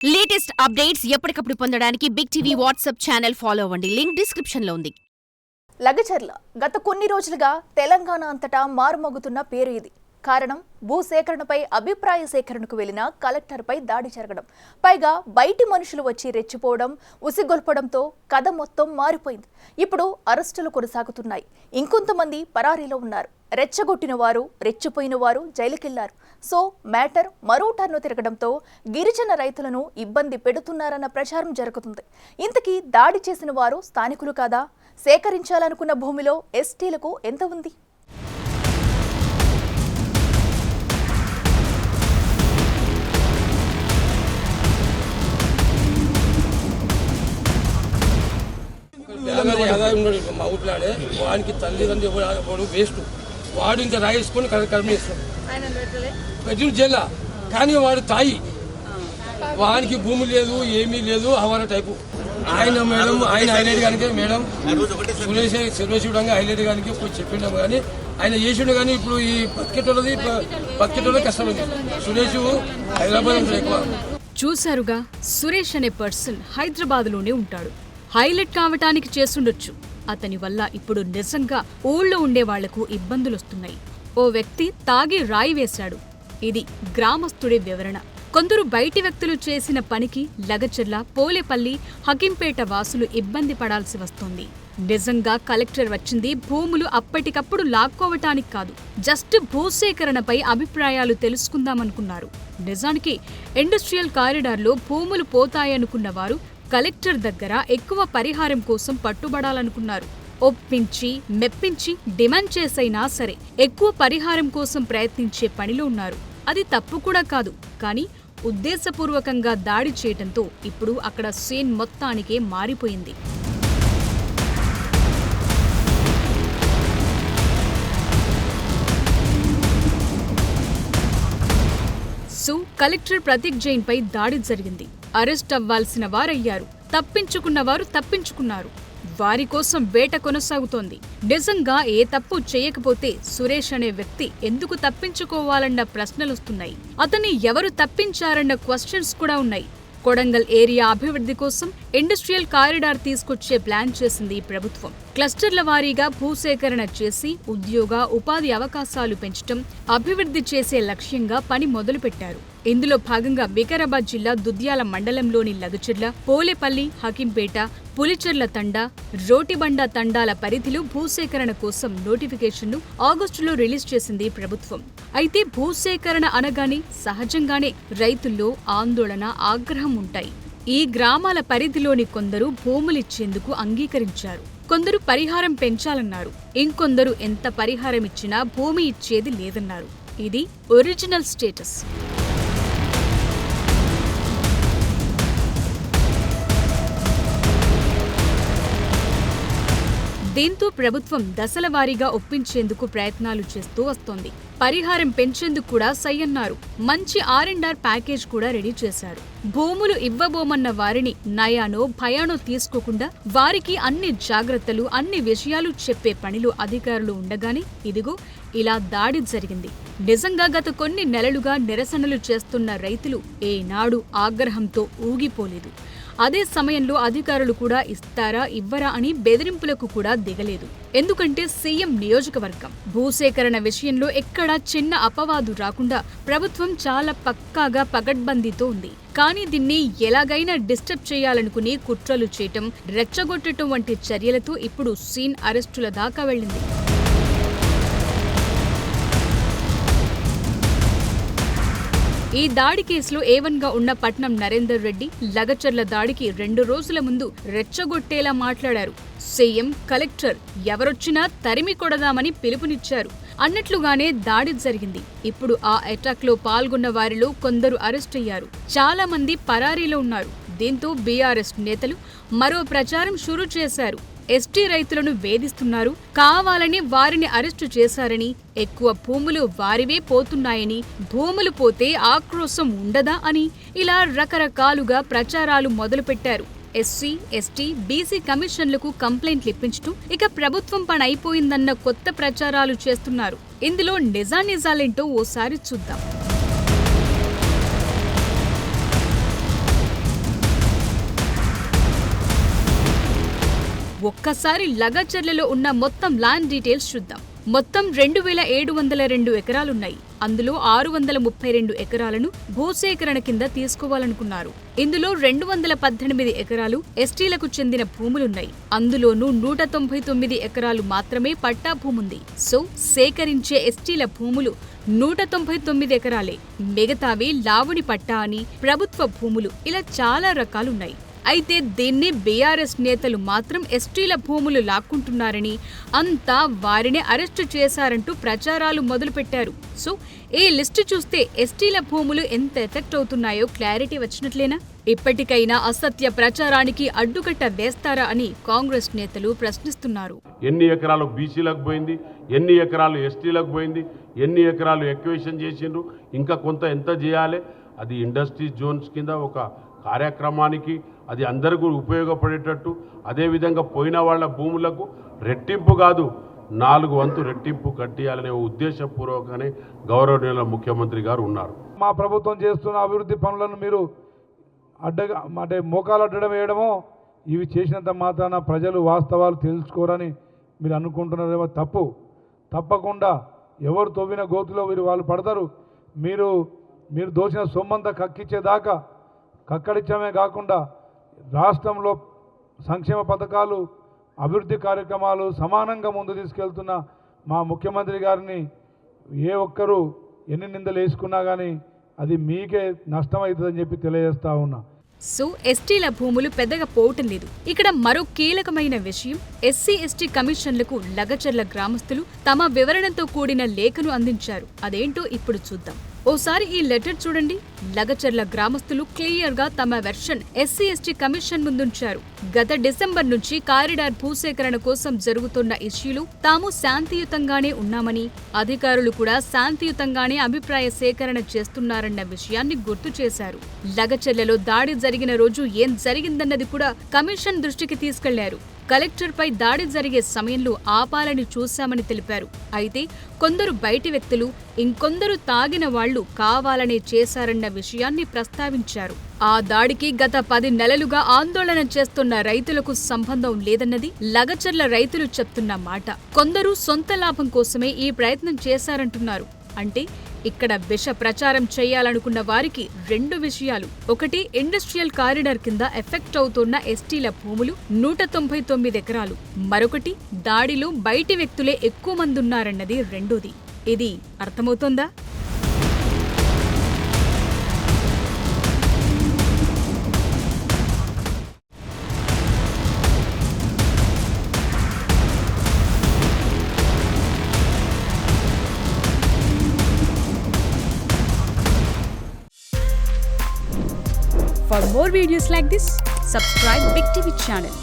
Latest updates ఎప్పటికప్పుడు పొందడానికి big TV WhatsApp channel follow అవ్వండి. లింక్ డిస్క్రిప్షన్ లో ఉంది. లగచర్ల గత కొన్ని రోజులుగా తెలంగాణ అంతటా మారుమోగుతున్న పేరు ఇది. కారణం భూసేకరణపై అభిప్రాయ సేకరణకు వెళ్లిన కలెక్టర్పై దాడి జరగడం, పైగా బయటి మనుషులు వచ్చి రెచ్చిపోవడం, ఉసిగొల్పడంతో కథ మొత్తం మారిపోయింది. ఇప్పుడు అరెస్టులు కొనసాగుతున్నాయి. ఇంకొంతమంది పరారీలో ఉన్నారు. రెచ్చగొట్టిన వారు, రెచ్చిపోయిన వారు జైలుకెళ్లారు. సో మ్యాటర్ మరో టర్ను తిరగడంతో గిరిజన రైతులను ఇబ్బంది పెడుతున్నారన్న ప్రచారం జరుగుతుంది. ఇంతకీ దాడి చేసిన వారు స్థానికులు కాదా? సేకరించాలనుకున్న భూమిలో ఎస్టీలకు ఎంత ఉంది? మా ఊట్లాడే వానికి తల్లిదండ్రులు వేస్ట్, వాడు ఇంకా రాయేసుకొని కర్మేస్తాడు పెట్టిన జైల్లో. కానీ వాడు తాయి, వానికి భూమి లేదు, ఏమీ లేదు, అవర టైపు. ఆయన మేడం, ఆయన హైలైట్ గానికి మేడం సురేష్ హైలైట్ గానికి పోయి చెప్పిండాము. కానీ ఆయన చేసిండు. కానీ ఇప్పుడు ఈ బతికేటోళ్ళది కష్టమైంది. సురేష్ హైదరాబాద్ ఉంటాడు ఎక్కువ. చూశారుగా, సురేష్ అనే పర్సన్ హైదరాబాద్లోనే ఉంటాడు. హైలైట్ కావటానికి చేసుండొచ్చు. అతని వల్ల ఇప్పుడు నిజంగా ఊళ్ళో ఉండే వాళ్లకు ఇబ్బందులొస్తున్నాయి. ఓ వ్యక్తి తాగి రాయి వేశాడు. ఇది గ్రామస్తుడి వివరణ. కొందరు బయటి వ్యక్తులు చేసిన పనికి లగచర్ల, పోలేపల్లి, హకింపేట వాసులు ఇబ్బంది పడాల్సి వస్తోంది. నిజంగా కలెక్టర్ వచ్చింది భూములు అప్పటికప్పుడు లాక్కోవటానికి కాదు, జస్ట్ భూసేకరణపై అభిప్రాయాలు తెలుసుకుందామనుకున్నారు. నిజానికి ఇండస్ట్రియల్ కారిడార్లో భూములు పోతాయనుకున్న వారు కలెక్టర్ దగ్గర ఎక్కువ పరిహారం కోసం పట్టుబడాలనుకున్నారు. ఒప్పించి మెప్పించి డిమాండ్ చేసైనా సరే ఎక్కువ పరిహారం కోసం ప్రయత్నించే పనిలో ఉన్నారు. అది తప్పు కూడా కాదు. కానీ ఉద్దేశపూర్వకంగా దాడి చేయటంతో ఇప్పుడు అక్కడ సీన్ మొత్తానికే మారిపోయింది. సో కలెక్టర్ ప్రతీక్ జైన్ పై దాడి జరిగింది. అరెస్ట్ అవ్వాల్సిన వారయ్యారు, తప్పించుకున్నవారు తప్పించుకున్నారు. వారి కోసం వేట కొనసాగుతోంది. నిజంగా ఏ తప్పు చేయకపోతే సురేష్ అనే వ్యక్తి ఎందుకు తప్పించుకోవాలన్న ప్రశ్నలొస్తున్నాయి. అతన్ని ఎవరు తప్పించారన్న క్వశ్చన్స్ కూడా ఉన్నాయి. కొడంగల్ ఏరియా అభివృద్ధి కోసం ఇండస్ట్రియల్ కారిడార్ తీసుకొచ్చే ప్లాన్ చేసింది ప్రభుత్వం. క్లస్టర్ల వారీగా భూసేకరణ చేసి ఉద్యోగ, ఉపాధి అవకాశాలు పెంచడం, అభివృద్ధి చేసే లక్ష్యంగా పని మొదలుపెట్టారు. ఇందులో భాగంగా వికారాబాద్ జిల్లా దుద్యాల మండలంలోని లగచర్ల, పోలేపల్లి, హకింపేట, పులిచెర్ల తండా, రోటిబండ తండాల పరిధిలో భూసేకరణ కోసం నోటిఫికేషన్ను ఆగస్టులో రిలీజ్ చేసింది ప్రభుత్వం. అయితే భూసేకరణ అనగానే సహజంగానే రైతుల్లో ఆందోళన, ఆగ్రహం ఉంటాయి. ఈ గ్రామాల పరిధిలోని కొందరు భూములిచ్చేందుకు అంగీకరించారు. కొందరు పరిహారం పెంచాలన్నారు. ఇంకొందరు ఎంత పరిహారం ఇచ్చినా భూమి ఇచ్చేది లేదన్నారు. ఇది ఒరిజినల్ స్టేటస్. దీంతో ప్రభుత్వం దశల వారీగా ఒప్పించేందుకు ప్రయత్నాలు చేస్తూ వస్తోంది. పరిహారం పెంచేందుకు కూడా సై అన్నారు. మంచి R&R ప్యాకేజ్ కూడా రెడీ చేశారు. భూములు ఇవ్వబోమన్న వారిని నయానో భయానో తీసుకోకుండా వారికి అన్ని జాగ్రత్తలు, అన్ని విషయాలు చెప్పే పనిలో అధికారులు ఉండగానే ఇదిగో ఇలా దాడి జరిగింది. నిజంగా గత కొన్ని నెలలుగా నిరసనలు చేస్తున్న రైతులు ఏనాడు ఆగ్రహంతో ఊగిపోలేదు. అదే సమయంలో అధికారులు కూడా ఇస్తారా ఇవ్వరా అని బెదిరింపులకు కూడా దిగలేదు. ఎందుకంటే సీఎం నియోజకవర్గం. భూసేకరణ విషయంలో ఎక్కడా చిన్న అపవాదు రాకుండా ప్రభుత్వం చాలా పక్కాగా పకడ్బందీతో ఉంది. కానీ దీన్ని ఎలాగైనా డిస్టర్బ్ చేయాలనుకుని కుట్రలు చేయటం, రెచ్చగొట్టడం వంటి చర్యలతో ఇప్పుడు సీన్ అరెస్టుల దాకా వెళ్లింది. ఈ దాడి కేసులో A1గా ఉన్న పట్నం నరేందర్ రెడ్డి లగచర్ల దాడికి 2 రోజుల ముందు రెచ్చగొట్టేలా మాట్లాడారు. సీఎం, కలెక్టర్ ఎవరొచ్చినా తరిమి కొడదామని పిలుపునిచ్చారు. అన్నట్లుగానే దాడి జరిగింది. ఇప్పుడు ఆ అటాక్లో పాల్గొన్న వారిలో కొందరు అరెస్ట్ అయ్యారు. చాలా మంది పరారీలో ఉన్నారు. దీంతో బీఆర్ఎస్ నేతలు మరో ప్రచారం షురూ చేశారు. ఎస్టీ రైతులను వేధిస్తున్నారు, కావాలని వారిని అరెస్టు చేశారని, ఎక్కువ భూములు వారివే పోతున్నాయని, భూములు పోతే ఆక్రోశం ఉండదా అని ఇలా రకరకాలుగా ప్రచారాలు మొదలుపెట్టారు. ఎస్సీ, ఎస్టీ, బీసీ కమిషన్లకు కంప్లైంట్లు ఇప్పించుతూ ఇక ప్రభుత్వం పని అయిపోయిందన్న కొత్త ప్రచారాలు చేస్తున్నారు. ఇందులో నిజాలేంటో ఓసారి చూద్దాం. ఒక్కసారి లగచర్లలో ఉన్న మొత్తం ల్యాండ్ డీటెయిల్స్ చూద్దాం. మొత్తం 2702 ఎకరాలున్నాయి. అందులో 632 ఎకరాలను భూసేకరణ కింద తీసుకోవాలనుకున్నారు. ఇందులో 218 ఎకరాలు ఎస్టీలకు చెందిన భూములున్నాయి. అందులోనూ 199 ఎకరాలు మాత్రమే పట్టా భూముంది. సో సేకరించే ఎస్టీల భూములు 199 ఎకరాలే. మిగతావి లావుని పట్టా అని, ప్రభుత్వ భూములు, ఇలా చాలా రకాలున్నాయి. అయితే దీన్ని బీఆర్ఎస్ నేతలు మాత్రం ఎస్టీల భూములు లాక్కుంటున్నారని, అంతా వారిని అరెస్టు చేశారంటూ ప్రచారాలు మొదలుపెట్టారు. సో ఈ లిస్టు చూస్తే ఎస్టీల భూములు ఎంత ఎఫెక్ట్ అవుతున్నాయో క్లారిటీ వచ్చినట్లేనా? ఇప్పటికైనా అసత్య ప్రచారానికి అడ్డుకట్ట వేస్తారా అని కాంగ్రెస్ నేతలు ప్రశ్నిస్తున్నారు. ఎన్ని ఎకరాలు బీసీలకు పోయింది, ఎన్ని ఎకరాలు ఎస్టీలకు పోయింది, ఎన్ని ఎకరాలు ఎక్వేషన్ చేసిండ్రు, ఇంకా కొంత ఎంత చేయాలి? అది ఇండస్ట్రీ జోన్స్ కింద ఒక కార్యక్రమానికి అది అందరికీ ఉపయోగపడేటట్టు, అదేవిధంగా పోయిన వాళ్ళ భూములకు రెట్టింపు కాదు 4 వంతు రెట్టింపు కట్టియాలనే ఉద్దేశపూర్వకనే గౌరవనీయుల ముఖ్యమంత్రి గారు ఉన్నారు. మా ప్రభుత్వం చేస్తున్న అభివృద్ధి పనులను మీరు అంటే మోకాలు అడ్డడం వేయడమో, ఇవి చేసినంత మాత్రాన ప్రజలు వాస్తవాలు తెలుసుకోరని మీరు అనుకుంటున్నారేమో తప్పు. తప్పకుండా ఎవరు తవ్విన గోతులో వాళ్ళు పడతారు. మీరు దోచిన సొమ్మంతా కక్కిచ్చేదాకా కక్కడించడమే కాకుండా రాష్ట్రంలో సంక్షేమ పథకాలు, అభివృద్ధి కార్యక్రమాలు సమానంగా ముందు తీసుకెళ్తున్న మా ముఖ్యమంత్రి గారిని ఏ ఒక్కరూ ఎన్ని నిందలు వేసుకున్నా కానీ అది మీకే నష్టమవుతుందని చెప్పి తెలియజేస్తా ఉన్నా. సో ఎస్టీల భూములు పెద్దగా పోవటం లేదు. ఇక్కడ మరో కీలకమైన విషయం, ఎస్సీ ఎస్టీ కమిషన్లకు లగచర్ల గ్రామస్తులు తమ వివరణతో కూడిన లేఖను అందించారు. అదేంటో ఇప్పుడు చూద్దాం. ఓసారి ఈ లెటర్ చూడండి. లగచర్ల గ్రామస్తులు క్లియర్ గా తమ వెర్షన్ ఎస్సీ ఎస్టీ కమిషన్ ముందుంచారు. గత డిసెంబర్ నుంచి కారిడార్ భూసేకరణ కోసం జరుగుతున్న ఇష్యూలు తాము శాంతియుతంగానే ఉన్నామని, అధికారులు కూడా శాంతియుతంగానే అభిప్రాయ సేకరణ చేస్తున్నారన్న విషయాన్ని గుర్తు చేశారు. లగచర్లలో దాడి జరిగిన రోజు ఏం జరిగిందన్నది కూడా కమిషన్ దృష్టికి తీసుకెళ్లారు. కలెక్టర్పై దాడి జరిగే సమయంలో ఆపాలని చూశామని తెలిపారు. అయితే కొందరు బయటి వ్యక్తులు, ఇంకొందరు తాగిన వాళ్లు కావాలనే చేశారన్న విషయాన్ని ప్రస్తావించారు. ఆ దాడికి గత 10 నెలలుగా ఆందోళన చేస్తున్న రైతులకు సంబంధం లేదన్నది లగచర్ల రైతులు చెప్తున్న మాట. కొందరు సొంత లాభం కోసమే ఈ ప్రయత్నం చేశారంటున్నారు. అంటే ఇక్కడ విష ప్రచారం చేయాలనుకున్న వారికి 2 విషయాలు. ఒకటి, ఇండస్ట్రియల్ కారిడార్ కింద ఎఫెక్ట్ అవుతున్న ఎస్టీల భూములు 199 ఎకరాలు. మరొకటి, దాడిలో బయటి వ్యక్తులే ఎక్కువ మంది ఉన్నారన్నది రెండోది. ఇది అర్థమవుతోందా? For more videos like this, subscribe Big TV channel.